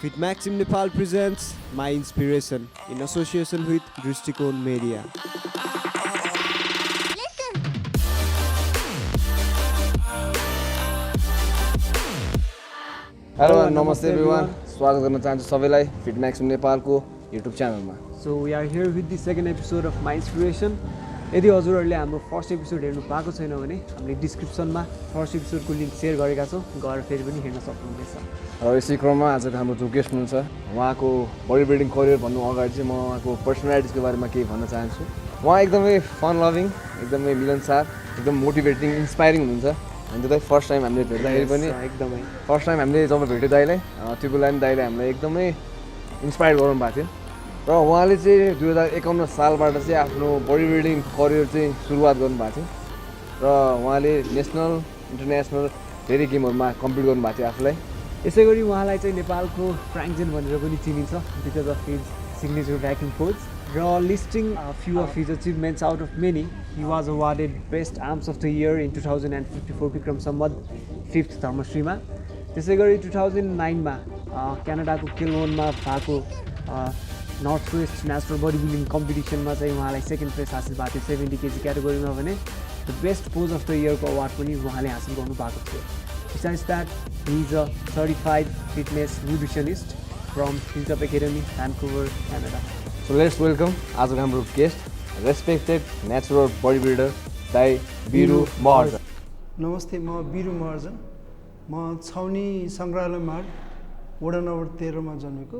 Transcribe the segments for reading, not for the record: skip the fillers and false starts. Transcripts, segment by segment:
Fit Maxim Nepal presents My Inspiration in association with Dristikon Media. Hello and namaste everyone. स्वागत गर्न चाहन्छु सबैलाई fit maxim नेपालको YouTube च्यानलमा. So we are here with the second episode of My Inspiration. यदि हजुरहरूले हाम्रो first episode हेर्नु पाएको छैन भने हामीले डिस्क्रिप्सनमा फर्स्ट एपिसोडको लिङ्क सेयर गरेका छौँ, गएर फेरि पनि हेर्न सक्नुहुनेछ. र यसै क्रममा आजको हाम्रो जो गेस्ट हुनुहुन्छ उहाँको बडी बिल्डिङ करियर भन्नु अगाडि चाहिँ म उहाँको पर्सनालिटिजको बारेमा केही भन्न चाहन्छु. उहाँ एकदमै फन लभिङ, एकदमै मिलनसार, एकदम मोटिभेटिङ, इन्स्पायरिङ हुनुहुन्छ. अनि त्यो फर्स्ट टाइम हामीले भेट्दाखेरि पनि एकदमै फर्स्ट टाइम हामीले जब भेट्यो दाइलाई त्यो बेला पनि दाइले हामीलाई एकदमै इन्स्पायर गराउनु भएको थियो. र उहाँले चाहिँ 2051 सालबाट चाहिँ आफ्नो बडी बिल्डिङ करियर चाहिँ सुरुवात गर्नुभएको थियो. र उहाँले नेसनल इन्टरनेसनल धेरै गेमहरूमा कम्पिट गर्नुभएको थियो आफूलाई. यसै गरी उहाँलाई चाहिँ नेपालको फ्र्याङ्कजेन भनेर पनि चिनिन्छ because of his signature vacuum pose. र listing few of his achievements out of many, he was awarded best arms of the year in 2054 Vikram Samvat 5th धर्मश्रीमा. त्यसै गरी 2009मा क्यानाडाको केलोनमा भएको north west national body building कम्पिटिसनमा चाहिँ उहाँलाई सेकेन्ड प्लेस हासिल भएको थियो 70 kg क्याटेगोरीमा भने the best pose of the इयरको अवार्ड पनि उहाँले हासिल गर्नुभएको थियो. Besides that, he is a certified fitness nutritionist from Hilltop Academy, Vancouver, Canada. So let's welcome आजको हाम्रो guest, respected natural body builder दाइ बिरु महर्जन. नमस्ते, म बिरु महर्जन. म छाउनी सङ्ग्रहालय मार्ग वडा नम्बर 13 मा जन्मेको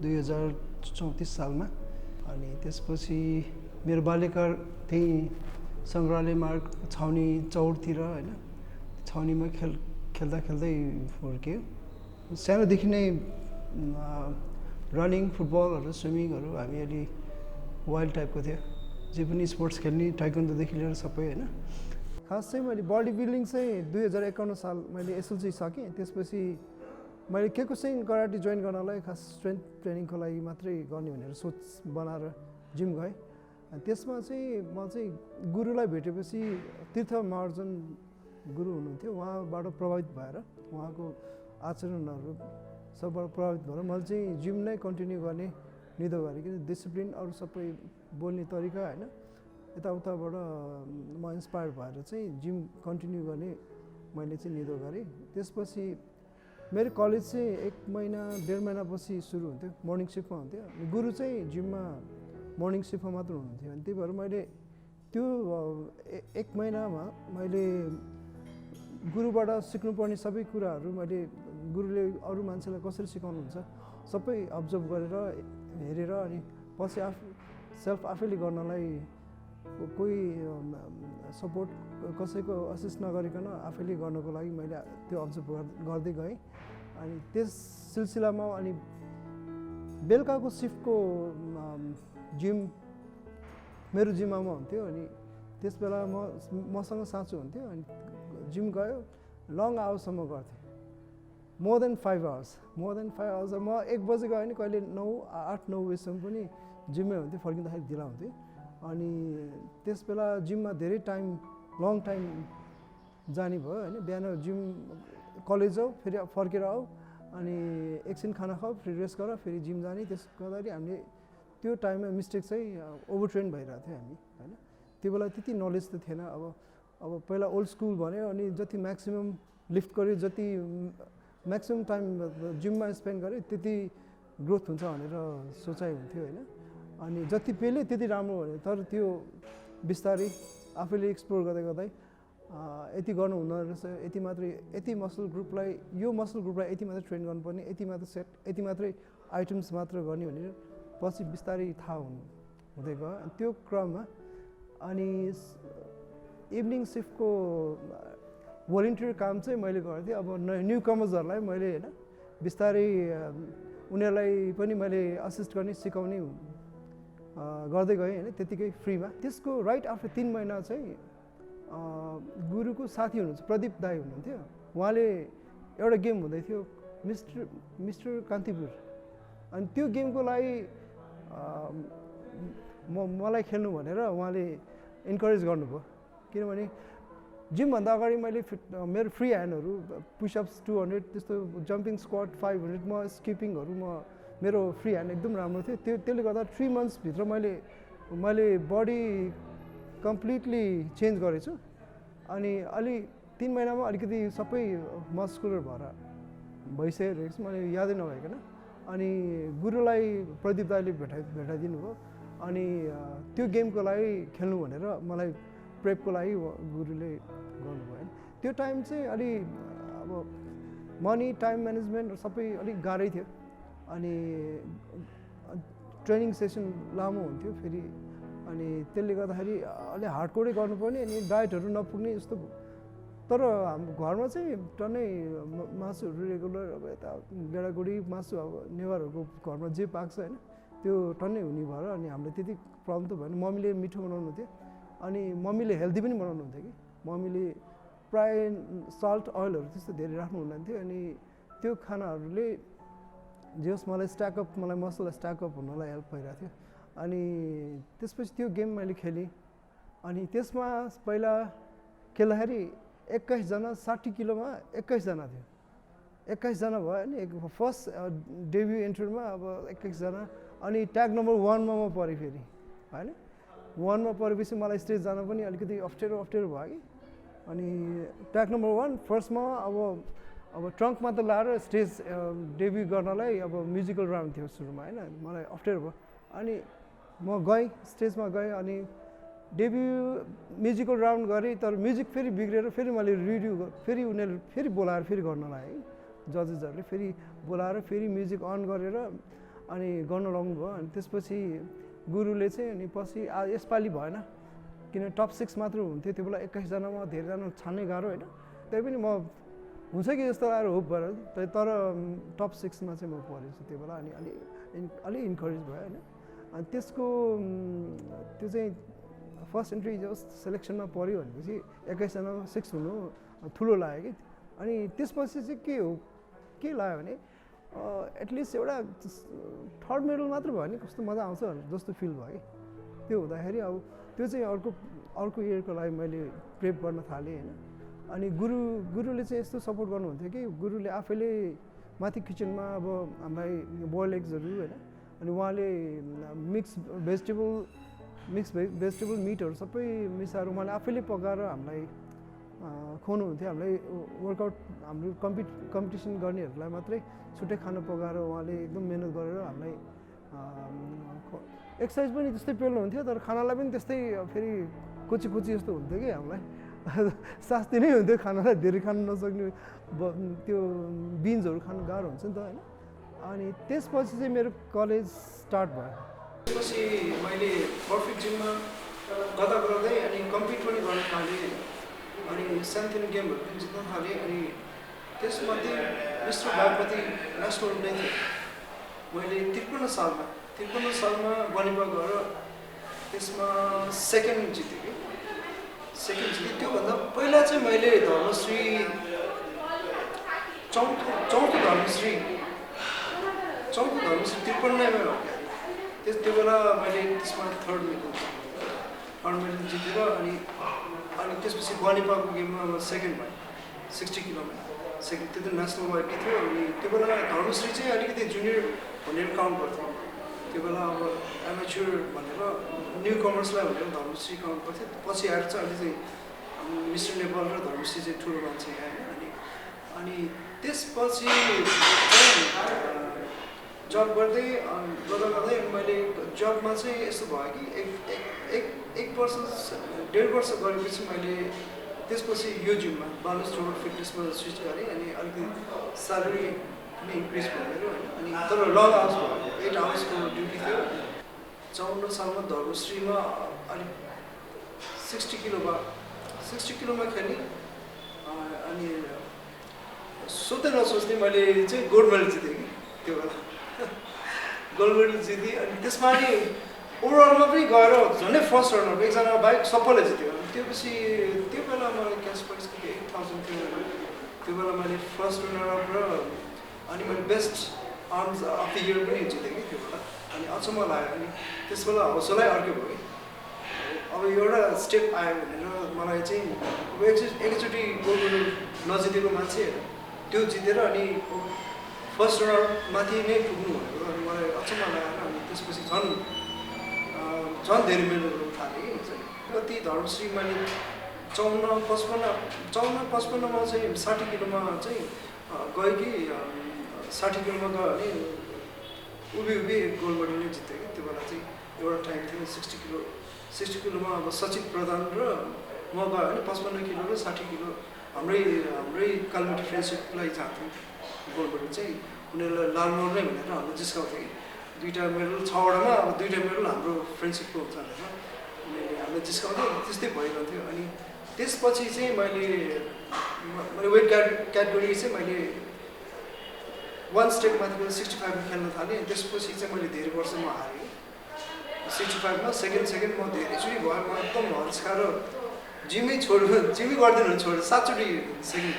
2034 सालमा. अनि त्यसपछि मेरो बाल्यकाल त्यही सङ्ग्रहालय मार्ग छाउनी चौरतिर होइन, छाउनीमा खेल्दा खेल्दै हुर्क्यो. सानोदेखि नै रनिङ, फुटबलहरू, स्विमिङहरू हामी अलि वाइल्ड टाइपको थियो. जे पनि स्पोर्ट्स खेल्ने, टाइक्वान्डोदेखि लिएर सबै होइन. खास चाहिँ मैले बडी बिल्डिङ चाहिँ 2051 साल मैले एसएलसी सकेँ. त्यसपछि मैले केकुसिङ कराटे जोइन गर्नलाई खास स्ट्रेन्थ ट्रेनिङको लागि मात्रै गर्ने भनेर सोच बनाएर जिम गएँ. त्यसमा चाहिँ म चाहिँ गुरुलाई भेटेपछि तीर्थ महर्जन गुरु हुनुहुन्थ्यो, उहाँबाट प्रभावित भएर उहाँको आचरणहरू सबबाट प्रभावित भएर मैले चाहिँ जिम नै कन्टिन्यू गर्ने निधो गरेँ. किन डिसिप्लिन, अरू सबै बोल्ने तरिका होइन, यताउताबाट म इन्सपायर भएर चाहिँ जिम कन्टिन्यू गर्ने मैले चाहिँ निधो गरेँ. त्यसपछि मेरो कलेज चाहिँ 1 महिना 1.5 महिनापछि सुरु हुन्थ्यो, मर्निङ सिफ्टमा हुन्थ्यो. गुरु चाहिँ जिममा मर्निङ सिफ्टमा मात्र हुनुहुन्थ्यो. अनि त्यही भएर मैले त्यो 1 महिनामा मैले गुरुबाट सिक्नुपर्ने सबै कुराहरू मैले गुरुले अरू मान्छेलाई कसरी सिकाउनुहुन्छ सबै अब्जर्भ गरेर हेरेर अनि पछि सेल्फ आफैले गर्नलाई कोही सपोर्ट कसैको असिस्ट नगरिकन आफैले गर्नको लागि मैले त्यो अब्जर्भ गर्दै गएँ. अनि त्यस सिलसिलामा अनि बेलुकाको सिफ्टको जिम मेरो जिम्मामा हुन्थ्यो. अनि त्यस बेला मसँग साँचो हुन्थ्यो. अनि जिम गयो, लङ आवर्ससम्म गर्थेँ, मोर देन 5 आवर्स. म 1 बजे गएँ भने कहिले 8-9 बजीसम्म पनि जिममै हुन्थ्यो, फर्किँदाखेरि ढिला हुन्थ्यो. अनि त्यस बेला जिममा धेरै टाइम, लङ टाइम जाने भयो होइन. बिहान जिम कलेज जाऊ, फेरि फर्केर आऊ, अनि एकछिन खाना खाऊ, फेरि रेस्ट गर, फेरि जिम जाने. त्यस गर्दाखेरि हामीले त्यो टाइममा मिस्टेक चाहिँ ओभर ट्रेन भइरहेको थियो हामी होइन. त्यो बेला त्यति नलेज त थिएन. अब पहिला ओल्ड स्कुल भन्यो अनि जति म्याक्सिमम् लिफ्ट गऱ्यो, जति म्याक्सिमम् टाइम जिममा स्पेन्ड गऱ्यो त्यति ग्रोथ हुन्छ भनेर सोचाइ हुन्थ्यो होइन. अनि जति पेल्यो त्यति राम्रो भन्यो. तर त्यो बिस्तारै आफैले एक्सप्लोर गर्दै गर्दै यति गर्नु हुँदो रहेछ, यति मात्रै, यति मसल ग्रुपलाई, यो मसल ग्रुपलाई यति मात्रै ट्रेन गर्नुपर्ने, यति मात्रै सेट, यति मात्रै आइटम्स मात्र गर्ने भनेर पछि बिस्तारै थाहा हुँदै गयो. त्यो क्रममा अनि इभिनिङ सिफ्टको भोलिन्टियर काम चाहिँ मैले गर्थेँ. अब न्यु कमर्सहरूलाई मैले होइन बिस्तारै उनीहरूलाई पनि मैले असिस्ट गर्ने, सिकाउने गर्दै गएँ होइन, त्यतिकै फ्रीमा. त्यसको राइट आफ्टर 3 महिना चाहिँ गुरुको साथी हुनुहुन्छ, प्रदीप दाई हुनुहुन्थ्यो. उहाँले एउटा गेम हुँदै थियो मिस्टर कान्तिपुर. अनि त्यो गेमको लागि मलाई खेल्नु भनेर उहाँले इन्करेज गर्नुभयो. किनभने जिमभन्दा अगाडि मैले मेरो फ्री ह्यान्डहरू पुसअप्स 200 त्यस्तो जम्पिङ स्क्वाड 500 म स्किपिङहरू मेरो फ्री ह्यान्ड एकदम राम्रो थियो त्यसले गर्दा 3 मन्थ्सभित्र मैले बडी कम्प्लिटली चेन्ज गरेछु अनि अलि 3 महिनामा अलिकति सबै मस्कुलर भइसकेको छु मैले यादै नभइकन अनि गुरुलाई प्रदीप दाइले भेटाइदिनु भयो अनि त्यो गेमको लागि खेल्नु भनेर मलाई प्रेपको लागि गुरुले गर्नुभयो होइन त्यो टाइम चाहिँ अलि अब मनी टाइम म्यानेजमेन्ट सबै अलिक गाह्रै थियो अनि ट्रेनिङ सेसन लामो हुन्थ्यो फेरि अनि त्यसले गर्दाखेरि अलि हार्डकोरै गर्नुपर्ने अनि डायटहरू नपुग्ने जस्तो तर हाम्रो घरमा चाहिँ टन्नै मासुहरू रेगुलर अब यता गेडागुडी मासु अब नेवारहरूको घरमा जे पाक्छ होइन त्यो टन्नै हुने भएर अनि हामीलाई त्यति प्रब्लम त भएन मम्मीले मिठो बनाउनु थियो अनि मम्मीले हेल्दी पनि बनाउनु हुन्थ्यो कि मम्मीले प्राय सल्ट अइलहरू त्यस्तो धेरै राख्नु हुन्थ्यो अनि त्यो खानाहरूले जे होस् मलाई मसला स्ट्याकअप हुनलाई हेल्प भइरहेको थियो अनि त्यसपछि त्यो गेम मैले खेलेँ अनि त्यसमा पहिला खेल्दाखेरि 21 जना 60 किलोमा 21 जना थियो 21 जना भयो अनि फर्स्ट डेब्यू एन्ट्रीमा अब 21 जना अनि ट्याग नम्बर 1 मा म परेँ फेरि होइन 1 मा परेपछि मलाई स्टेज जान पनि अलिकति अप्ठ्यारो भयो कि अनि ट्याग नम्बर 1 फर्स्टमा अब ट्रङ्कमा त लाएर स्टेज डेब्यू गर्नलाई अब म्युजिकल राउन्ड थियो सुरुमा होइन मलाई अप्ठ्यारो भयो अनि म गएँ स्टेजमा गएँ अनि डेब्यू म्युजिकल राउन्ड गरेँ तर म्युजिक फेरि बिग्रेर फेरि मैले रिभ्यू फेरि उनीहरू फेरि बोलाएर फेरि गर्न लाग्यो जजेसहरूले फेरि बोलाएर फेरि म्युजिक अन गरेर अनि गर्न लाउनु भयो अनि त्यसपछि गुरुले चाहिँ अनि पछि यसपालि भएन किन टप 6 मात्र हुन्थ्यो त्यो बेला 21 जनामा धेरैजना छान्ने गाह्रो होइन त्यही पनि म हुन्छ कि जस्तो आएर होप भएर तर टप 6 मा चाहिँ म परेछु त्यो बेला अनि अलि इन्करेज भयो होइन अनि त्यसको त्यो चाहिँ फर्स्ट एन्ट्री जस्ट सेलेक्सनमा पऱ्यो भनेपछि 21 जनामा 6 हुनु ठुलो लाग्यो कि अनि त्यसपछि चाहिँ के लाग्यो भने एटलिस्ट एउटा थर्ड मेडल मात्र भयो नि कस्तो मजा आउँछ जस्तो फिल भयो कि त्यो हुँदाखेरि अब त्यो चाहिँ अर्को इयरको लागि मैले प्रेप गर्न थालेँ होइन अनि गुरुले चाहिँ यस्तो सपोर्ट गर्नुहुन्थ्यो कि गुरुले आफैले माथि किचनमा अब हामीलाई बोइल एग्सहरू होइन अनि उहाँले मिक्स भेजिटेबल मिटहरू सबै मिसाएर उहाँले आफैले पकाएर हामीलाई खुवाउनुहुन्थ्यो हामीलाई वर्कआउट हाम्रो कम्पिटिसन गर्नेहरूलाई मात्रै छुट्टै खाना पकाएर उहाँले एकदम मिहिनेत गरेर हामीलाई एक्सर्साइज पनि त्यस्तै पेल्नुहुन्थ्यो तर खानालाई पनि त्यस्तै फेरि कुची जस्तो हुन्थ्यो कि हामीलाई शास्ति नै हुन्थ्यो खानालाई धेरै खानु नसक्ने त्यो बिन्सहरू खानु गाह्रो हुन्छ नि त होइन अनि त्यसपछि चाहिँ मेरो कलेज स्टार्ट भयो त्यसपछि मैले पर्फेक्ट जिममा गर्दै अनि कम्पिट पनि गर्न थालेँ अनि सानोतिनो गेमहरू पनि जित्न थालेँ अनि त्यसमध्ये मिस्टर बागमती नेसनल नै थियो मैले 53 सालमा बनिपा गएर त्यसमा सेकेन्ड जितेँ कि त्योभन्दा पहिला चाहिँ मैले धर्मश्री चौथो धर्मश्री 53 मा त्यो बेला मैले त्यसमा थर्ड मेडल जितेर अनि त्यसपछि बनिपाको गेममा अब सेकेन्ड भएँ 60 किलोमा सेकेन्ड त्यो त नेसनल भएको थियो अनि त्यो बेला धर्मश्री चाहिँ अलिकति जुनियर भनेर काउन्ट गर्थ्यो त्यो बेला अब एमेच्योर भनेर न्यू कमर्सलाई भनेर धर्मश्री काउन्ट गर्थ्यो पछि आएर चाहिँ अहिले चाहिँ मिस्टर नेपाल र धर्मश्री चाहिँ ठुलो मान्छे आयो अनि त्यसपछि जब गर्दै मैले जबमा चाहिँ यस्तो भयो कि एक वर्ष 1.5 वर्ष गरेपछि मैले त्यसपछि यो जिममा बालुस रोड फिटनेसमा स्विच गरेँ अनि अलिकति स्यालेरी पनि इन्क्रिज भयो होइन अनि तर लङ आवर्स भयो 8 आवर्सको ड्युटी थियो 54 सालमा धर्मश्रीमा अलिक 60 किलोमा खेलेँ अनि सोध्दै नसोच्दै मैले चाहिँ गोल्ड मेडल जितेँ कि त्यो बेला गोल्ड मेडल जितेँ अनि त्यसमा नि ओभरअलमा पनि गएर झन्डै फर्स्ट रनर एकजना बाइक सबैले जित्यो अनि त्यो बेला मलाई क्यास प्राइज कति 8000 थियो त्यो बेला मैले फर्स्ट रनर अप र अनि मैले best arms of the year पनि जितेँ कि त्यो बेला अनि अचम्म लाग्यो अनि त्यस बेला हौसलै अर्कै भयो कि अब एउटा स्टेप आयो भनेर मलाई चाहिँ अब एकचोटि गोल्ड मेडल नजितेको मान्छे त्यो जितेर अनि फर्स्ट राउन्ड माथि नै पुग्नु भनेको अनि मलाई अचम्म लागेर अनि त्यसपछि झन् धेरै मेडलहरू थालेँ कति धर्मश्री मैले 54-55मा चाहिँ 60 किलोमा चाहिँ गएँ कि 60 किलोमा गयो भने उभि गोल्ड मेडल नै जितेँ कि त्यो बेला चाहिँ एउटा टाइम थियो 60 किलोमा अब सचिन प्रधान र म गयो भने 55 किलो र 60 किलो हाम्रै कालमिटी फ्रेन्डसिपलाई जान्थ्यौँ गोल्ड मेडल चाहिँ उनीहरूलाई लाल मोहर नै भनेर हाम्रो जिस्काउँथ्यो कि 2टा मेडल 6वटामा अब 2टा मेडल हाम्रो फ्रेन्डसिपको हुन्छ भनेर उनीहरूले हामीलाई जिस्काउँथ्यो त्यस्तै भइरहन्थ्यो अनि त्यसपछि चाहिँ मैले वेट क्याटेगोरी चाहिँ मैले 1 स्टेप माथि 65 खेल्न थालेँ त्यसपछि चाहिँ मैले धेरै वर्षमा हारेँ 65मा सेकेन्ड म धेरैचोटि भयो म एकदम हर्स खाएर जिमै गर्दैन छोड्यो 7 चोटि सेकेन्ड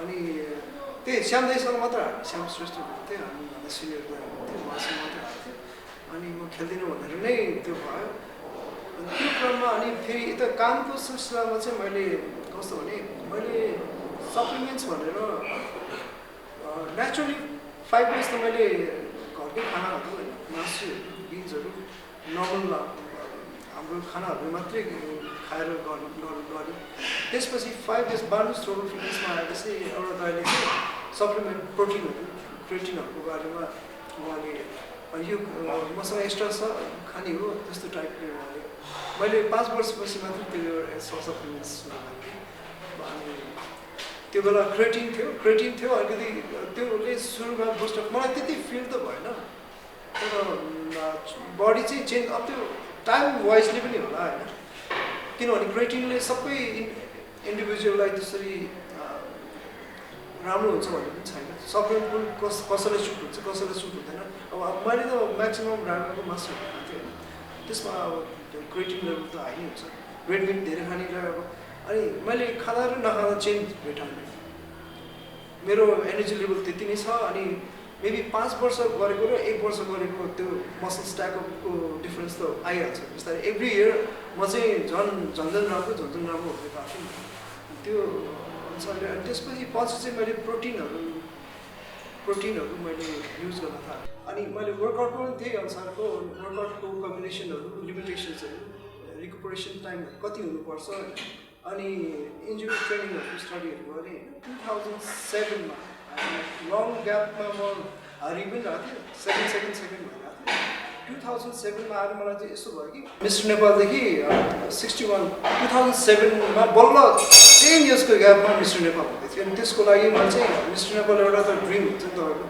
अनि त्यही श्याम दाइसँग मात्र हारेँ श्याम श्रेष्ठ हुन्थ्यो अनि भन्दा सिनियर दाइ हुन्थ्यो उहाँसँग मात्र हार्थ्यो अनि म खेल्दिनँ भनेर नै त्यो भयो अनि त्यो क्रममा अनि फेरि यता कामको सिलसिलामा चाहिँ मैले कस्तो भने मैले सप्लिमेन्ट्स भनेर नेचुरली 5 डेज त मैले घरकै खानाहरू होइन मासुहरू बिन्सहरू नर्मल हाम्रो खानाहरू मात्रै खाएर गऱ्यो त्यसपछि 5 डेज बार्नुस थ्रोबल फिटनेसमा आएपछि एउटा दाइले चाहिँ सप्लिमेन्ट क्रेटिनहरूको बारेमा उहाँले यो मसँग एक्स्ट्रा छ खाने हो त्यस्तो टाइपले उहाँले मैले 5 वर्षपछि मात्रै त्यो सप्लिमेन्ट्स सुरु गरेँ अनि त्यो बेला क्रेटिन थियो अलिकति त्योले सुरुमा बुस्टअप मलाई त्यति फिल त भएन तर बडी चाहिँ चेन्ज अब त्यो टाइम वाइजले पनि होला होइन किनभने क्रेटिनले सबै इन्डिभिजुअललाई त्यसरी राम्रो हुन्छ भन्ने पनि छैन सप्लिमेन्ट कसैलाई सुट हुन्छ कसैलाई सुट हुँदैन अब मैले त म्याक्सिमम ब्रान्डको मासुहरू खान्थेँ होइन त्यसमा अब क्रेटिन लेभल त हाई नै हुन्छ रेड मिट धेरै खानेलाई अब अनि मैले खाँदा र नखाँदा चेन्ज भेटाएँ मेरो एनर्जी लेभल त्यति नै छ अनि मेबी 5 वर्ष गरेको र 1 वर्ष गरेको त्यो मसल स्ट्याकअपको डिफ्रेन्स त आइहाल्छ बिस्तारै एभ्री इयर म चाहिँ झन् राम्रो हुँदै गएको छु त्यो अनुसारले अनि त्यसपछि चाहिँ मैले प्रोटिनहरू मैले युज गर्न थालेँ अनि मैले वर्कआउट पनि त्यही अनुसारको वर्कआउटको कम्बिनेसनहरू लिमिटेसन्सहरू रिकुपरेसन टाइम कति हुनुपर्छ अनि इन्जुरी ट्रेनिङहरूको स्टडीहरू गरेँ 2007मा लङ ग्यापमा म हारि पनि रहेको थिएँ सेकेन्ड भइरहेको थियो 2007मा आएर मलाई चाहिँ यस्तो भयो कि मिस्टर नेपालदेखि 61 2007मा बल्ल 10 इयर्सको ग्यापमा मिस्टर नेपाल हुँदै थियो अनि त्यसको लागि मलाई चाहिँ मिस्टर नेपाल एउटा त ड्रिम हुन्छ नि तपाईँको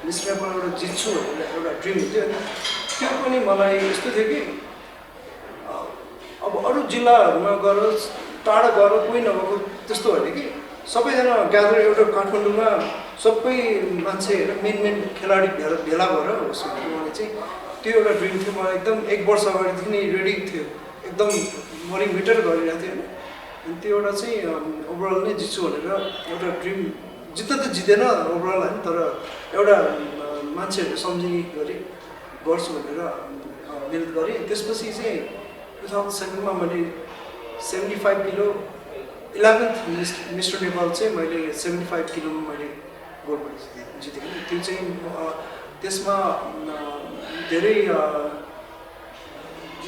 मिस्टर नेपाल एउटा जित्छु भनेर एउटा ड्रिम हुन्थ्यो अनि त्यो पनि मलाई यस्तो थियो कि अब अरू जिल्लाहरूमा गएर टाढा गएर कोही नभएको त्यस्तो होइन कि सबैजना ग्यादर एउटा काठमाडौँमा सबै मान्छे मेन खेलाडी भेला भएर होस् भनेर मलाई चाहिँ त्यो एउटा ड्रिम थियो मलाई एकदम 1 वर्ष अगाडिदेखि नै रेडी थियो एकदम मर्निङ मिटर गरिरहेको थियो होइन अनि त्यो एउटा चाहिँ ओभरअल नै जित्छु भनेर एउटा ड्रिम जित्न त जितेन ओभरअल होइन तर एउटा मान्छेहरूले सम्झिने गरेँ गर्छु भनेर मिहिनेत गरेँ त्यसपछि चाहिँ 2007मा मैले 75 किलो 11th मिस्टर नेपाल चाहिँ मैले 75 किलोमा मैले गोल्ड मेडल जितेँ त्यो चाहिँ त्यसमा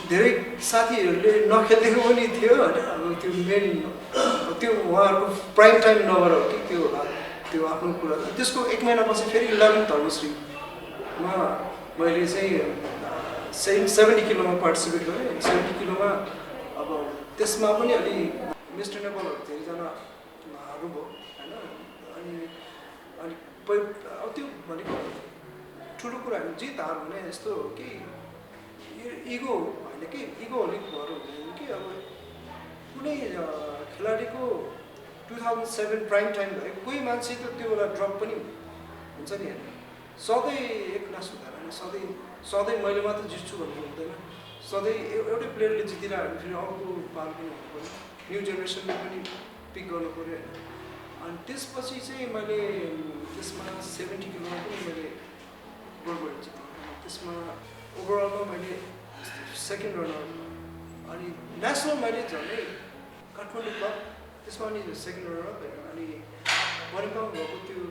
धेरै साथीहरूले नखेलिदिएको पनि थियो होइन अब त्यो मेन त्यो उहाँहरूको प्राइम टाइम नभएर हो कि त्यो होला त्यो आफ्नो कुरा त्यसको 1 महिनापछि फेरि 11th धर्मश्रीमा मैले चाहिँ 70 किलोमा पार्टिसिपेट गरेँ 70 किलोमा अब त्यसमा पनि अलि मिस्टर नेपालहरू धेरैजना हार्नुभयो होइन अनि अब त्यो भनेको ठुलो कुरा होइन जित हार भने यस्तो हो कि इगो होइन कि इगो अलिक भएर हुँदैन कि अब कुनै खेलाडीको 2007 प्राइम टाइम भयो कोही मान्छे त त्यो बेला ड्रप पनि हुन्छ नि होइन सधैँ एक क्लास हुँदैन सधैँ मैले मात्र जित्छु भन्ने हुँदैन सधैँ एउटै प्लेयरले जितिरह्यो भने फेरि अर्को पाल पनि हुनु पऱ्यो न्यू जेनेरेसनले पनि पिक गर्नु पऱ्यो होइन अनि त्यसपछि चाहिँ मैले त्यसमा 70 किलोमा पनि मैले गोल्ड मेडल जितेँ त्यसमा ओभरअलमा मैले सेकेन्ड रनर अनि नेसनल मैले झन्डै काठमाडौँ क्लब त्यसमा अनि सेकेन्ड रनर होइन अनि मणिपाल भएको त्यो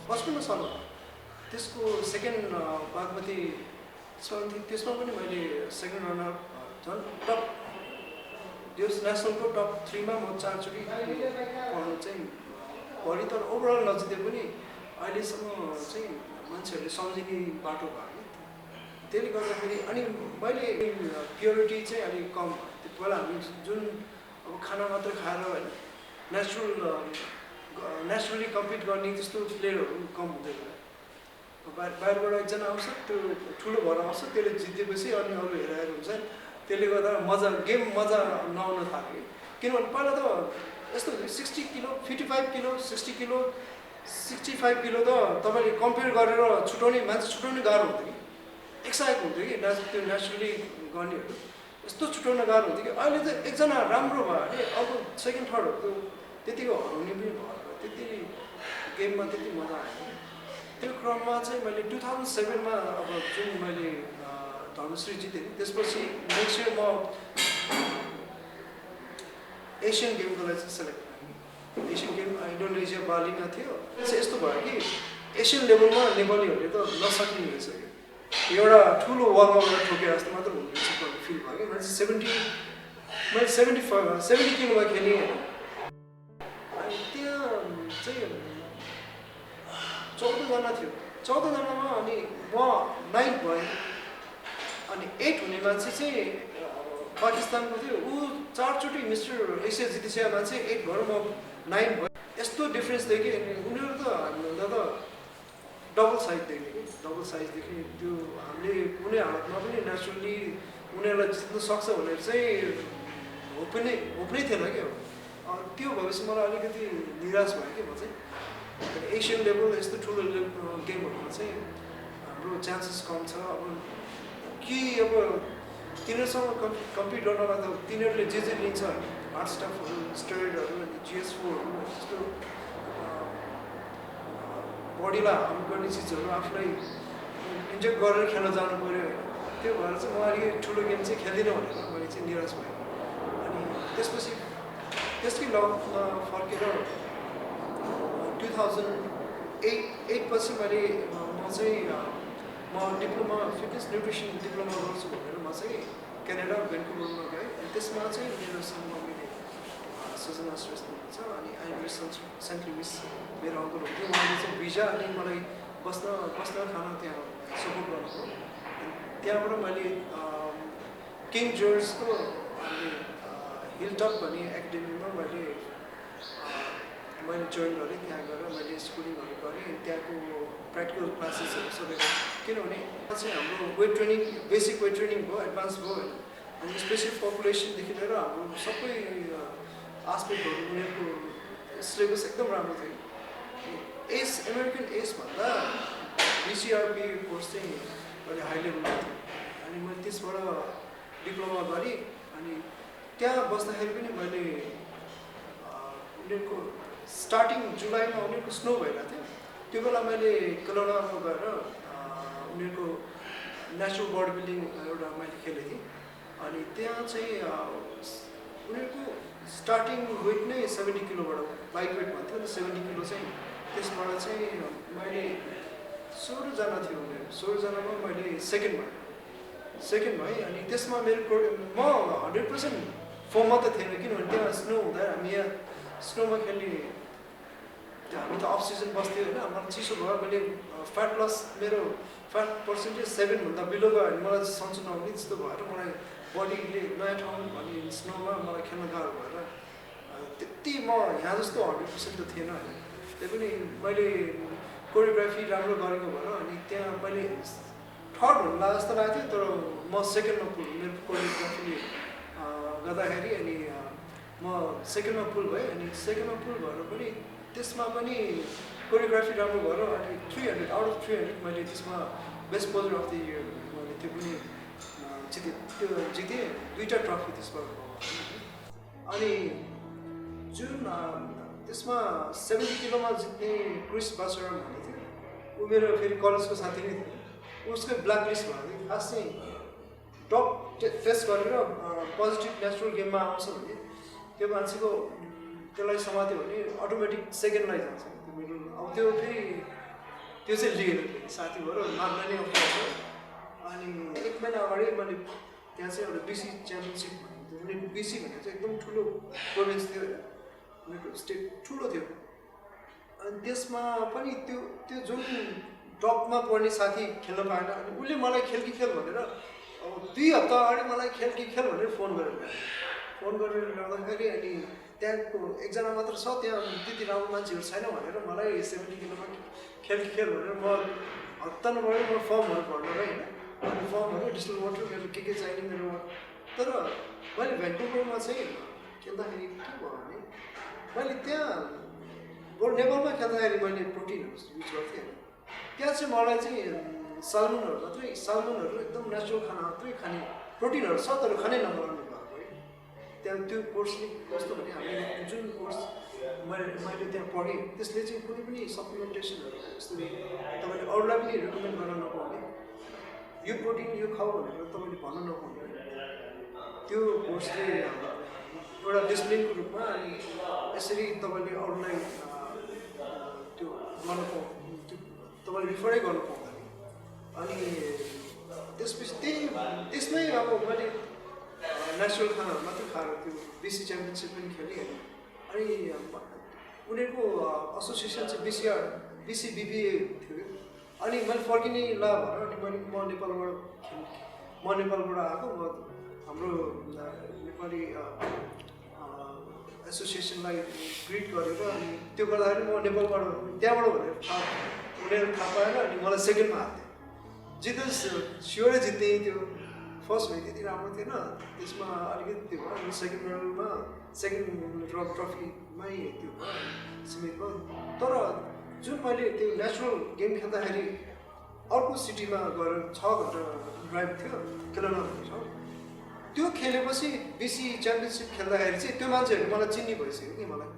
55 सालमा त्यसको सेकेन्ड बागमती त्यसमा पनि मैले सेकेन्ड रनर झन् टप त्यो नेसनलको टप 3 मा म 4 चोटि पढ्नु चाहिँ पढेँ तर ओभरअल नजिते पनि अहिलेसम्म चाहिँ मान्छेहरूले सम्झिने बाटो भयो त्यसले गर्दाखेरि अनि मैले प्योरिटी चाहिँ अलिक कम त्यो पहिला हामी जुन अब खाना मात्र खाएर होइन नेचुरली कम्पिट गर्ने त्यस्तो प्लेयरहरू कम हुँदैन बाहिरबाट एकजना आउँछ त्यो ठुलो भएर आउँछ त्यसले जितेपछि अनि अरू हेराएर हुन्छ त्यसले गर्दा मजा गेम मजा नआउन थाल्यो किनभने पहिला त यस्तो 60 किलो 55 किलो 60 किलो 65 किलो त तपाईँले कम्पेयर गरेर छुटाउने मान्छे छुटाउने गाह्रो हुन्थ्यो कि एक्साइट हुन्थ्यो कि त्यो नेचुरली गर्नेहरू यस्तो छुटाउन गाह्रो हुन्थ्यो कि अहिले त एकजना राम्रो भयो भने अब सेकेन्ड थर्डहरूको त्यतिको हराउने पनि भयो त्यति गेममा त्यति मजा आयो त्यो क्रममा चाहिँ मैले 2007 मा अब जुन मैले धर्मश्री जितेँ त्यसपछि नेक्स्ट इयर म एसियन गेमको लागि चाहिँ सेलेक्ट भएँ एसियन गेम इन्डोनेसिया बालीमा थियो यस्तो भयो कि एसियन लेभलमा नेपालीहरूले त नसक्ने रहेछ कि एउटा ठुलो वालमा गएर ठोकेर जस्तो मात्र हुने रहेछ भन्ने फिल भयो कि मैले 70 किलोमा खेलेँ अनि त्यहाँ चाहिँ 14 जना थियो 14 जनामा अनि म 9 भएँ अनि 8 हुने मान्छे चाहिँ पाकिस्तानको थियो ऊ 4 चोटि मिस्टर एसिया जितिसकेको मान्छे 8 भएर म 9 भएँ यस्तो डिफ्रेन्स देखेँ अनि उनीहरू त हामीभन्दा त डबल साइज देखेँ कि डबल साइज देखेँ त्यो हामीले कुनै हालतमा पनि नेचुरली उनीहरूलाई जित्नु सक्छ भनेर चाहिँ होप नै थिएन क्या त्यो भएपछि मलाई अलिकति निराश भयो कि म चाहिँ एसियन लेभल यस्तो ठुलो गेमहरूमा चाहिँ हाम्रो चान्सेस कम छ अब कि अब तिनीहरूसँग कम्पिट गर्नलाई त तिनीहरूले जे लिन्छ हार्ड स्टाफहरू स्टेरोइडहरू अनि GS4हरू त्यस्तो बडीलाई हार्म गर्ने चिजहरू आफूलाई इन्जेक्ट गरेर खेल्न जानु पऱ्यो होइन त्यो भएर चाहिँ म अलिकति ठुलो गेम चाहिँ खेल्दिनँ भनेर मैले चाहिँ निराश भएँ अनि त्यसपछि त्यसकै लगमा फर्केर 2008 पछि मैले म चाहिँ म डिप्लोमा फिटनेस न्युट्रिसन डिप्लोमा गर्छु भनेर म चाहिँ क्यानाडा भ्यान्कुभरमा गएँ अनि त्यसमा चाहिँ मेरो सँगमा मैले सजना श्रेष्ठ हुनुहुन्छ अनि आइमी सेन्ट लुइस मेरो अङ्कल हुन्थ्यो उहाँले चाहिँ भिजा अनि मलाई बस्न खान त्यहाँ सपोर्ट गर्नुभयो त्यहाँबाट मैले किङ जर्जको हिलटप भन्ने एकाडेमीमा मैले जोइन गरेँ त्यहाँ गएर मैले स्कुलिङहरू गरेँ अनि त्यहाँको प्र्याक्टिकल क्लासेसहरू सबै किनभने चाहिँ हाम्रो weight training basic weight training भयो एडभान्स भयो होइन अनि स्पेसिफिक पपुलेसनदेखि लिएर हाम्रो सबै आस्पेक्टहरू उनीहरूको सिलेबस एकदम राम्रो थियो अमेरिकन एसभन्दा BCRP कोर्स चाहिँ अहिले हाई लेभलमा थियो अनि मैले त्यसबाट डिप्लोमा गरेँ अनि त्यहाँ बस्दाखेरि पनि मैले उनीहरूको स्टार्टिङ जुलाईमा उनीहरूको स्नो भइरहेको थियो त्यो बेला मैले कोलोराडोमा गएर उनीहरूको नेचुरल बडी बिल्डिङ एउटा मैले खेलेको थिएँ अनि त्यहाँ चाहिँ उनीहरूको स्टार्टिङ वेट नै 70 किलोबाट लाइट वेट भन्थ्यो नि 70 किलो चाहिँ त्यसबाट चाहिँ मैले 16 जना थियो उनीहरू 16 जनामा मैले सेकेन्ड भएँ अनि त्यसमा मेरो म 100% फर्ममा त थिएन किनभने त्यहाँ स्नो हुँदा हामी यहाँ स्नोमा खेल्ने हामी त अफ सिजन बस्थ्यो होइन मलाई चिसो भयो मैले फ्याट लस मेरो फ्याट पर्सेन्टेज 7 भन्दा बिलो गयो भने मलाई सन्चो नहुने जस्तो भएर मलाई बडीले नयाँ ठाउँ अनि स्नोमा मलाई खेल्न गाह्रो भएर त्यति म यहाँ जस्तो 100% त थिएन होइन त्यही पनि मैले कोरियोग्राफी राम्रो गरेको भएर अनि त्यहाँ मैले थर्ड हुनु लाग्यो जस्तो लागेको थियो तर म सेकेन्डमा पुल मेरो कोरियोग्राफीले गर्दाखेरि अनि म सेकेन्डमा पुल भएँ अनि सेकेन्डमा पुल भएर पनि त्यसमा पनि कोरियोग्राफी राम्रो भएर अनि 300 आउट अफ 300 मैले त्यसमा बेस्ट पोजर अफ द इयर मैले त्यो पनि जितेँ 2टा ट्रफी त्यसमा अनि जुन त्यसमा 70 किलोमा जित्ने क्रिस बासर भन्ने थियो ऊ मेरो फेरि कलेजको साथी नै थियो उसकै ब्ल्याक लिस्ट भएको थियो खास चाहिँ टप टेस्ट गरेर पोजिटिभ नेचुरल गेममा आउँछ भने त्यो मान्छेको त्यसलाई समात्यो भने अटोमेटिक सेकेन्डलाई जान्छ त्यो मिडल। अब त्यो फेरि त्यो चाहिँ लिएर साथीहरू माग्न नै अप्ठ्यारो। अनि 1 महिना अगाडि मैले त्यहाँ चाहिँ एउटा बिसी च्याम्पियनसिप उनीहरूको बिसी भनेर चाहिँ एकदम ठुलो प्रोभिन्स थियो होइन, उनीहरूको स्टेट ठुलो थियो। अनि त्यसमा पनि त्यो त्यो जुन टपमा पढ्ने साथी खेल्न पाएन। अनि उसले मलाई खेल कि खेल भनेर अब 2 हप्ता अगाडि मलाई खेल कि खेल भनेर फोन गरेर ल्याउँदाखेरि अनि त्यहाँको एकजना मात्र छ, त्यहाँ त्यति राम्रो मान्छेहरू छैन भनेर मलाई 70 किलोमा खेल कि खेल भनेर म हप्ता नभएर म फर्महरू भर्नु है होइन। अनि फर्महरू डिजिटल वाटर मेरो के चाहिने मेरोमा। तर मैले भ्यान्कुभरमा चाहिँ खेल्दाखेरि के भयो भने मैले त्यहाँ बरु नेपालमा खेल्दाखेरि मैले प्रोटिनहरू युज गर्थेँ होइन। त्यहाँ चाहिँ मलाई चाहिँ सालमनहरू एकदम नेचुरल खाना मात्रै खाने प्रोटिनहरू छ तर खानै नगराउनु भएको है। त्यहाँ त्यो कोर्सले कस्तो भने हामीले जुन कोर्स मैले त्यहाँ पढेँ त्यसले चाहिँ कुनै पनि सप्लिमेन्टेसनहरू यस्तरी तपाईँले अरूलाई पनि रिकमेन्ड गर्न नपाउने, यो प्रोटिन यो खाऊ भनेर तपाईँले भन्न नपाउने। त्यो कोर्सले एउटा डिसिप्लिनको रूपमा अनि यसरी तपाईँले अरूलाई त्यो गर्न तपाईँले रिफरै गर्नु पाउँदैन। अनि त्यसपछि त्यसमै अब मैले नेचुरल खानाहरू मात्रै खाएर त्यो बिसी च्याम्पियनसिप पनि खेलेँ होइन। अनि उनीहरूको एसोसिएसन चाहिँ बिसिबिबिए थियो। अनि मैले फर्किने ला भनेर अनि म नेपालबाट आएको, म हाम्रो नेपाली एसोसिएसनलाई ग्रिट गरेर अनि त्यो गर्दाखेरि म नेपालबाट त्यहाँबाट भनेर उनीहरू थाहा पाएन। अनि मलाई सेकेन्डमा हाल्थेँ, जित्नुहोस् स्योरै जित्ने। त्यो फर्स्ट भयो त्यति राम्रो थिएन, त्यसमा अलिकति त्यो भयो। अनि सेकेन्ड मेडलमा सेकेन्ड ट्रफीमै त्यो भयो सीमित भयो। तर जुन मैले त्यो नेचुरल गेम खेल्दाखेरि अर्को सिटीमा गएर 6 घन्टा ड्राइभ थियो केलना भन्ने ठाउँ, त्यो खेलेपछि बिसी च्याम्पियनसिप खेल्दाखेरि चाहिँ त्यो मान्छेहरू मलाई चिन्ने भइसक्यो कि मलाई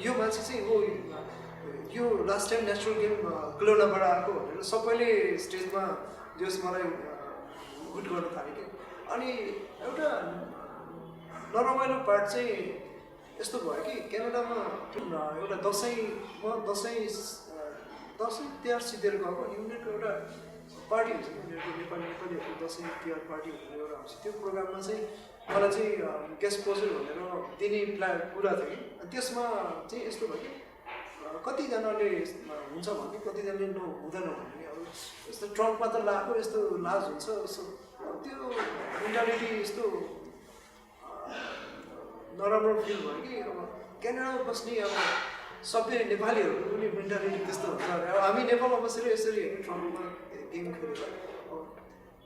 यो मान्छे चाहिँ हो यो लास्ट टाइम नेचुरल गेम क्लोनाबाट आएको भनेर सबैले स्टेजमा जस मलाई गुड गर्न थालेँ कि। अनि एउटा नरमाइलो पार्ट चाहिँ यस्तो भयो कि क्यानाडामा एउटा दसैँ तिहार सिधेर गएको। अनि उनीहरूको एउटा पार्टी हुन्छ कि उनीहरूको नेपालीहरूको दसैँ तिहार पार्टी भनेर एउटा हुन्छ। त्यो प्रोग्राममा चाहिँ मलाई चाहिँ गेस्ट पोजर भनेर दिने कुरा थियो कि। अनि त्यसमा चाहिँ यस्तो भयो कि कतिजनाले हुन्छ भने कतिजनाले हुँदैन भने अब यस्तो ट्रङ्कमा त लगाएको यस्तो लाज हुन्छ यस्तो त्यो मेन्टालिटी यस्तो नराम्रो फिल भयो कि। अब क्यानाडामा बस्ने अब सबै नेपालीहरूको पनि मेन्टालिटी त्यस्तो हुन्छ। अब हामी नेपालमा बसेर यसरी होइन ट्रम्पमा गेम खेलेर अब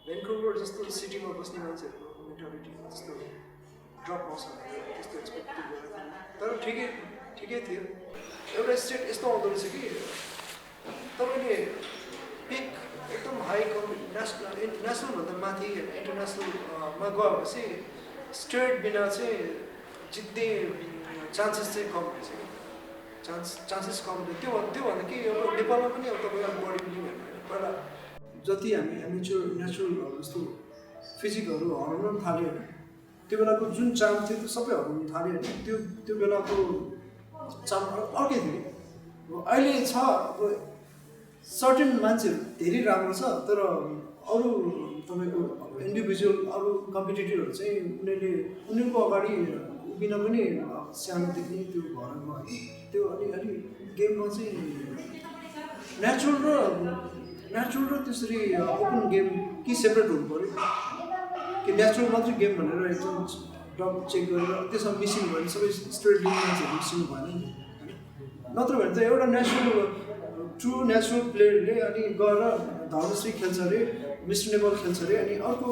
भ्यान्कुभर जस्तो सिटीमा बस्ने मान्छेहरूको मेन्टालिटी त्यस्तो ड्रप आउँछ भनेर त्यस्तो एक्सपेक्ट गरेको थिएँ। तर ठिकै थियो। एउटा स्टेट यस्तो आउँदो रहेछ कि तपाईँले पिक एकदम हाई नेसनलभन्दा माथि इन्टरनेसनलमा गएपछि स्टेट बिना चाहिँ जित्ने चान्सेस चाहिँ कम रहेछ कि। चान्सेस कम थियो। त्योभन्दा कि अब नेपालमा पनि अब तपाईँको बडी बिल्डिङ हेर्नु पहिला जति हामी नेचुरल जस्तो फिजिकहरू हराउन पनि थाल्यो होइन, त्यो बेलाको जुन चाम थियो त्यो सबै हराउनु थाल्यो होइन। त्यो बेलाको चाम अर्कै थियो। अहिले छ अब सर्टेन मान्छेहरू धेरै राम्रो छ, तर अरू तपाईँको इन्डिभिजुअल अरू कम्पिटिटरहरू चाहिँ उनीहरूको अगाडि उभिन पनि सानोदेखि त्यो भरमा है। त्यो अलि गेममा चाहिँ नेचुरल र त्यसरी ओपन गेम कि सेपरेट हुनु पऱ्यो कि नेचुरल मात्रै गेम भनेर एकदम डब चेक गरेर त्यसमा मिसिङ भयो भने सबै स्ट्रेट लिग मान्छेहरू मिसिनु भएन नि। नत्र भने त एउटा ट्रु नेचुरल प्लेयरले अनि गएर धर्मश्री खेल्छ अरे, मिस्टर नेपाल खेल्छ अरे, अनि अर्को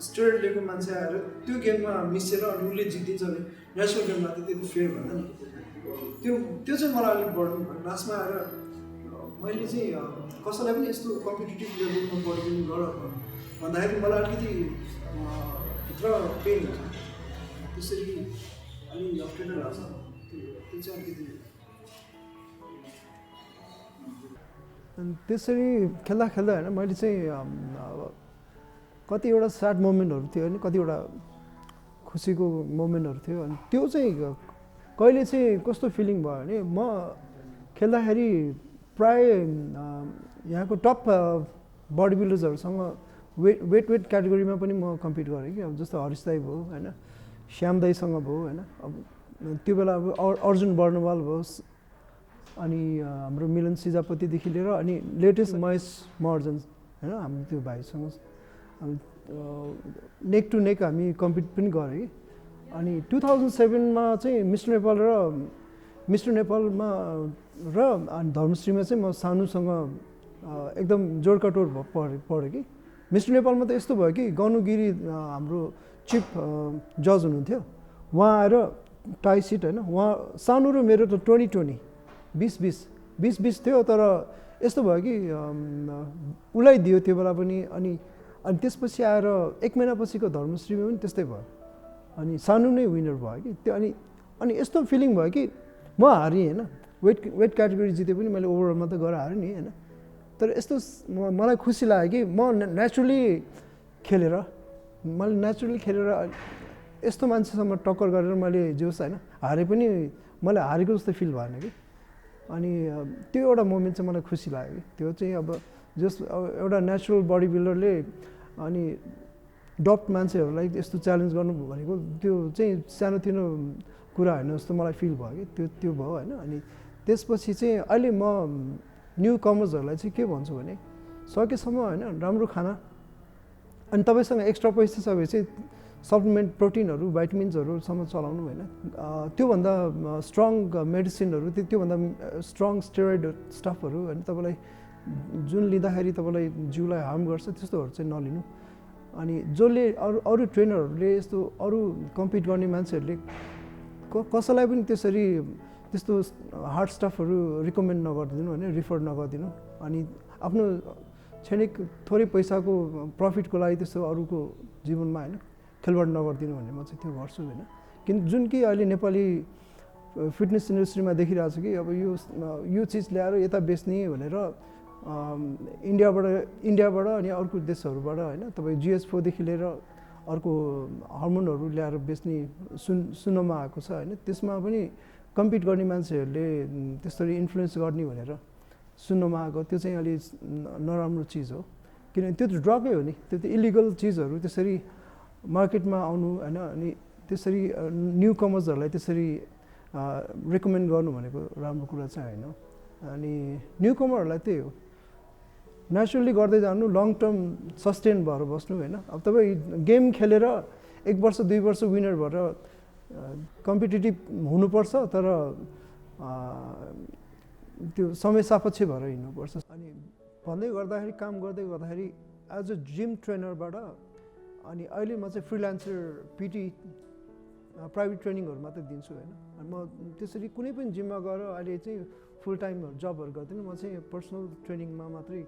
स्टेट लिगको मान्छे आएर त्यो गेममा मिसेर अनि उसले जितिदिन्छ भने नेसनल गेममा त त्यति फेयर भएन नि। त्यो चाहिँ मलाई अलिक बढ्नु भयो। लास्टमा आएर मैले चाहिँ कसैलाई पनि यस्तो कम्पिटिटिभ लेभलमा बढी गर भन्दाखेरि मलाई अलिकति भित्र पेन हुन्छ, त्यसरी अलिक अप्ठ्यारो लाग्छ। त्यो चाहिँ अलिकति अनि त्यसरी खेल्दा होइन मैले चाहिँ अब कतिवटा स्याड मोमेन्टहरू थियो होइन, कतिवटा खुसीको मोमेन्टहरू थियो। अनि त्यो चाहिँ कहिले चाहिँ कस्तो फिलिङ भयो भने म खेल्दाखेरि प्राय यहाँको टप बडी बिल्डर्सहरूसँग वेट क्याटेगोरीमा पनि म कम्पिट गरेँ कि। अब जस्तो हरिश दाई भयो होइन, श्याम दाईसँग भयो होइन, अब त्यो बेला अब अर्जुन बर्नवाल भयो, अनि हाम्रो मिलन सिजापतिदेखि लिएर अनि लेटेस्ट महेश महर्जन होइन, हाम्रो त्यो भाइसँग नेक टु नेक हामी कम्पिट पनि गरेँ कि। अनि 2007मा चाहिँ मिस्टर नेपालमा र अनि धर्मश्रीमा चाहिँ म सानुसँग एकदम जोडकटोर पढेँ कि। मिस्टर नेपालमा त यस्तो भयो कि गनुगिरी हाम्रो चिफ जज हुनुहुन्थ्यो, उहाँ आएर टाई सिट होइन, उहाँ सानु र मेरो त 20-20 थियो, तर यस्तो भयो कि उसलाई दियो त्यो बेला पनि। अनि त्यसपछि आएर 1 महिनापछिको धर्मश्रीमा पनि त्यस्तै भयो, अनि सानु नै विनर भयो कि त्यो। अनि यस्तो फिलिङ भयो कि म हारेँ होइन, वेट क्याटेगोरी जिते पनि मैले ओभरअलमा त गएर हारेँ नि होइन, तर यस्तो मलाई खुसी लाग्यो कि म नेचुरली खेलेर यस्तो मान्छेसँग टक्कर गरेर मैले जोस् होइन हारे पनि मलाई हारेको जस्तो फिल भएन कि। अनि त्यो एउटा मोमेन्ट चाहिँ मलाई खुसी लाग्यो कि। त्यो चाहिँ अब एउटा नेचुरल बडी बिल्डरले अनि डप्ट मान्छेहरूलाई यस्तो च्यालेन्ज गर्नु भनेको त्यो चाहिँ सानोतिनो कुरा होइन जस्तो मलाई फिल भयो कि। त्यो भयो होइन। अनि त्यसपछि चाहिँ अहिले म न्यू कमर्सहरूलाई चाहिँ के भन्छु भने सकेसम्म होइन राम्रो खाना, अनि तपाईँसँग एक्स्ट्रा पैसा छ भने चाहिँ सप्लिमेन्ट प्रोटिनहरू भाइटामिन्सहरूसम्म चलाउनु होइन, त्योभन्दा स्ट्रङ मेडिसिनहरू त्योभन्दा स्ट्रङ स्टेरोइड स्टफहरू होइन तपाईँलाई जुन लिँदाखेरि तपाईँलाई जिउलाई हार्म गर्छ त्यस्तोहरू चाहिँ नलिनु। अनि जसले अरू ट्रेनरहरूले यस्तो अरू कम्पिट गर्ने मान्छेहरूले कसैलाई पनि त्यस्तो हार्ड स्टफहरू रिकमेन्ड नगरिदिनु होइन, रिफर नगरिदिनु। अनि आफ्नो क्षणिक थोरै पैसाको प्रफिटको लागि त्यस्तो अरूको जीवनमा होइन खेलवाड नगरिदिनु भन्ने म चाहिँ त्यो गर्छु होइन। जुन कि अहिले नेपाली फिटनेस इन्डस्ट्रीमा देखिरहेको छ कि अब यो चिज ल्याएर यता बेच्ने भनेर इन्डियाबाट अनि अर्को देशहरूबाट होइन तपाईँ GS4देखि लिएर अर्को हर्मोनहरू ल्याएर बेच्ने सुन्नमा आएको छ होइन। त्यसमा पनि कम्पिट गर्ने मान्छेहरूले त्यसरी इन्फ्लुएन्स गर्ने भनेर सुन्नमा आएको, त्यो चाहिँ अलि नराम्रो चिज हो। किनभने त्यो त ड्रगै हो नि, त्यो त इलिगल चिजहरू त्यसरी मार्केटमा आउनु होइन, अनि त्यसरी न्यू कमर्सहरूलाई त्यसरी रेकमेन्ड गर्नु भनेको राम्रो कुरा चाहिँ होइन। अनि न्यू कमरहरूलाई त्यही हो, नेचुरली गर्दै जानु, लङ टर्म सस्टेन भएर बस्नु होइन। अब तपाईँ गेम खेलेर 1 वर्ष 2 वर्ष विनर भएर कम्पिटिटिभ हुनुपर्छ, तर त्यो समय सापेक्ष भएर हिँड्नुपर्छ। अनि भन्दै गर्दाखेरि काम गर्दै गर्दाखेरि एज अ जिम ट्रेनरबाट अनि अहिले म चाहिँ फ्रिलान्सर पिटी प्राइभेट ट्रेनिङहरू मात्रै दिन्छु होइन। म त्यसरी कुनै पनि जिममा गएर अहिले चाहिँ फुल टाइम जबहरू गर्दिनँ, म चाहिँ पर्सनल ट्रेनिङमा मात्रै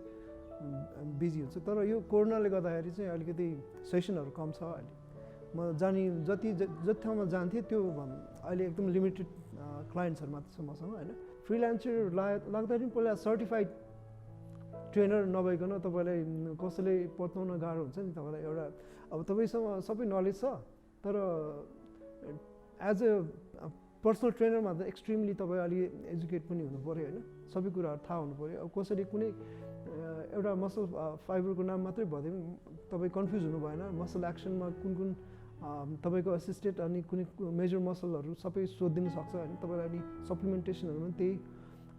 बिजी हुन्छु। तर यो कोरोनाले गर्दाखेरि चाहिँ अलिकति सेसनहरू कम छ। अहिले म जति ठाउँमा जान्थेँ त्यो अहिले एकदम लिमिटेड क्लाइन्ट्सहरू मात्र छ मसँग होइन। फ्रिलान्सर लाग्दाखेरि पनि पहिला सर्टिफाइड ट्रेनर नभइकन तपाईँलाई कसैले पत्याउन गाह्रो हुन्छ नि। तपाईँलाई एउटा अब तपाईँसँग सबै नलेज छ, तर एज अ पर्सनल ट्रेनरमा त एक्सट्रिमली तपाईँ अलि एजुकेट पनि हुनु पऱ्यो होइन, सबै कुराहरू थाहा हुनु पऱ्यो। अब कसैले कुनै एउटा मसल फाइबरको नाम मात्रै भए पनि तपाईँ कन्फ्युज हुनु भएन, मसल एक्सनमा कुन तपाईँको असिस्टेड अनि कुनै मेजर मसलहरू सबै सोधिदिनु सक्छ होइन तपाईँलाई। अनि सप्लिमेन्टेसनहरू पनि त्यही,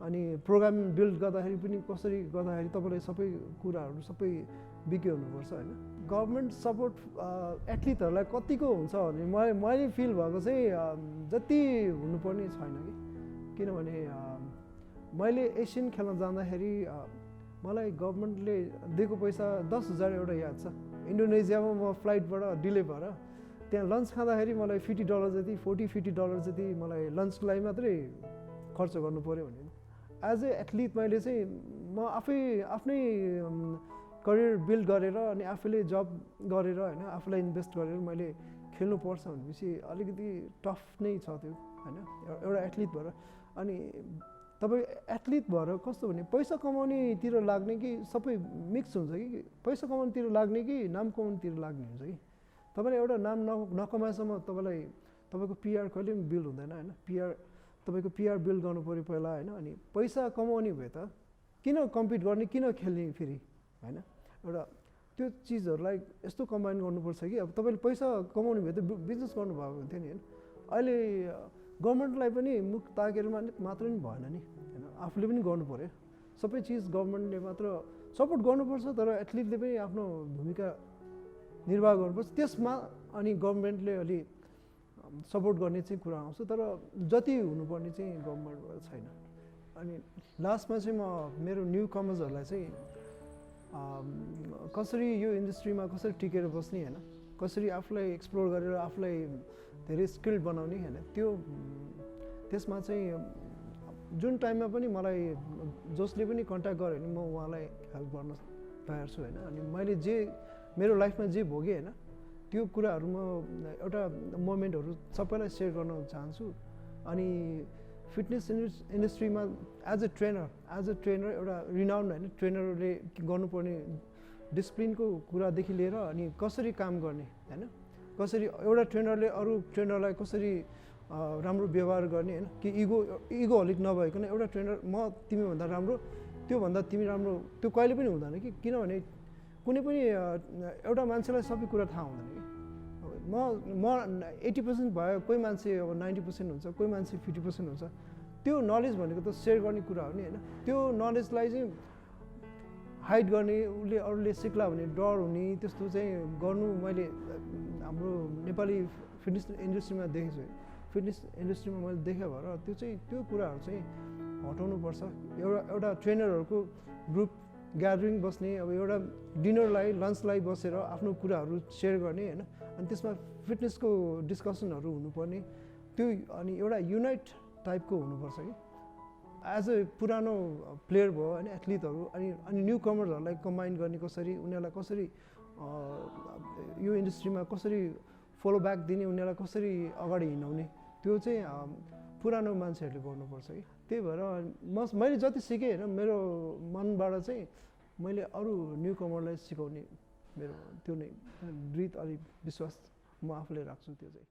अनि प्रोग्राम बिल्ड गर्दाखेरि पनि कसरी गर्दाखेरि तपाईँलाई सबै कुराहरू सबै विज्ञ हुनुपर्छ होइन। गभर्मेन्ट सपोर्ट एथलिटहरूलाई कतिको हुन्छ भने मैले फिल भएको चाहिँ जति हुनुपर्ने छैन कि। किनभने मैले एसियन खेल्न जाँदाखेरि मलाई गभर्मेन्टले दिएको पैसा 10,000 एउटा याद छ। इन्डोनेसियामा म फ्लाइटबाट डिले भएर त्यहाँ लन्च खाँदाखेरि मलाई $50 जति $40-50 जति मलाई लन्चको लागि मात्रै खर्च गर्नु पऱ्यो भने एज ए एथलिट मैले चाहिँ म आफ्नै करियर बिल्ड गरेर अनि आफूले जब गरेर होइन आफूलाई इन्भेस्ट गरेर मैले खेल्नुपर्छ भनेपछि अलिकति टफ नै छ त्यो होइन एउटा एथलिट भएर। अनि तपाईँ एथलिट भएर कस्तो भने पैसा कमाउनेतिर लाग्ने कि सबै मिक्स हुन्छ कि पैसा कमाउनेतिर लाग्ने कि नाम कमाउनेतिर लाग्ने हुन्छ कि तपाईँले एउटा नाम नकमाएसम्म तपाईँको पिआर कहिले पनि बिल्ड हुँदैन होइन तपाईँको पिआर बिल्ड गर्नु पऱ्यो पहिला होइन अनि पैसा कमाउने भए त किन कम्पिट गर्ने किन खेल्ने फेरि होइन एउटा त्यो चिजहरूलाई यस्तो कम्बाइन गर्नुपर्छ कि अब तपाईँले पैसा कमाउने भए त बिजनेस गर्नुभएको हुन्थ्यो नि होइन अहिले गभर्मेन्टलाई पनि मुख ताकेर मात्र नि भएन नि होइन आफूले पनि गर्नु पऱ्यो सबै चिज गभर्मेन्टले मात्र सपोर्ट गर्नुपर्छ तर एथलिटले पनि आफ्नो भूमिका निर्वाह गर्नुपर्छ त्यसमा अनि गभर्मेन्टले अलि सपोर्ट गर्ने चाहिँ कुरा आउँछ तर जति हुनुपर्ने चाहिँ गभर्मेन्टबाट छैन अनि लास्टमा चाहिँ म मेरो न्यू कमर्सहरूलाई चाहिँ कसरी यो इन्डस्ट्रीमा कसरी टिकेर बस्ने होइन कसरी आफूलाई एक्सप्लोर गरेर आफूलाई धेरै स्किल्ड बनाउने होइन त्यसमा चाहिँ जुन टाइममा पनि मलाई जसले पनि कन्ट्याक्ट गर्यो भने म उहाँलाई हेल्प गर्न तयार छु होइन अनि मैले जे मेरो लाइफमा जे भोगेँ होइन त्यो कुराहरू म एउटा मोमेन्टहरू सबैलाई सेयर गर्न चाहन्छु अनि फिटनेस इन्डस्ट्रीमा एज अ ट्रेनर एउटा रिनाउन्ड होइन ट्रेनरले गर्नुपर्ने डिसिप्लिनको कुरादेखि लिएर अनि कसरी काम गर्ने होइन कसरी एउटा ट्रेनरले अरू ट्रेनरलाई कसरी राम्रो व्यवहार गर्ने होइन कि इगो हलिक नभइकन एउटा ट्रेनर म तिमीभन्दा राम्रो त्योभन्दा तिमी राम्रो त्यो कहिले पनि हुँदैन कि किनभने कुनै पनि एउटा मान्छेलाई सबै कुरा थाहा हुँदैन कि म 80% भयो कोही मान्छे अब 90% हुन्छ कोही मान्छे 50% हुन्छ त्यो नलेज भनेको त सेयर गर्ने कुरा हो नि होइन त्यो नलेजलाई चाहिँ हाइड गर्ने उसले अरूले सिक्ला भने डर हुने त्यस्तो चाहिँ गर्नु मैले हाम्रो नेपाली फिटनेस इन्डस्ट्रीमा देखेको छु फिटनेस इन्डस्ट्रीमा मैले देखेँ भएर त्यो कुराहरू चाहिँ हटाउनुपर्छ एउटा ट्रेनरहरूको ग्रुप ग्यादरिङ बस्ने अब एउटा डिनरलाई लन्चलाई बसेर आफ्नो कुराहरू सेयर गर्ने होइन अनि त्यसमा फिटनेसको डिस्कसनहरू हुनुपर्ने त्यो अनि एउटा युनाइट टाइपको हुनुपर्छ कि एज अ पुरानो प्लेयर भयो होइन एथलिटहरू अनि न्यू कमर्सहरूलाई कम्बाइन गर्ने कसरी उनीहरूलाई कसरी यो इन्डस्ट्रीमा कसरी फलो ब्याक दिने उनीहरूलाई कसरी अगाडि हिँडाउने त्यो चाहिँ पुरानो मान्छेहरूले गर्नुपर्छ कि त्यही भएर मैले जति सिकेँ होइन मेरो मनबाट चाहिँ मैले अरू न्यू कमरलाई सिकाउने मेरो त्यो नै दृढ अलिक विश्वास म आफूले राख्छु त्यो चाहिँ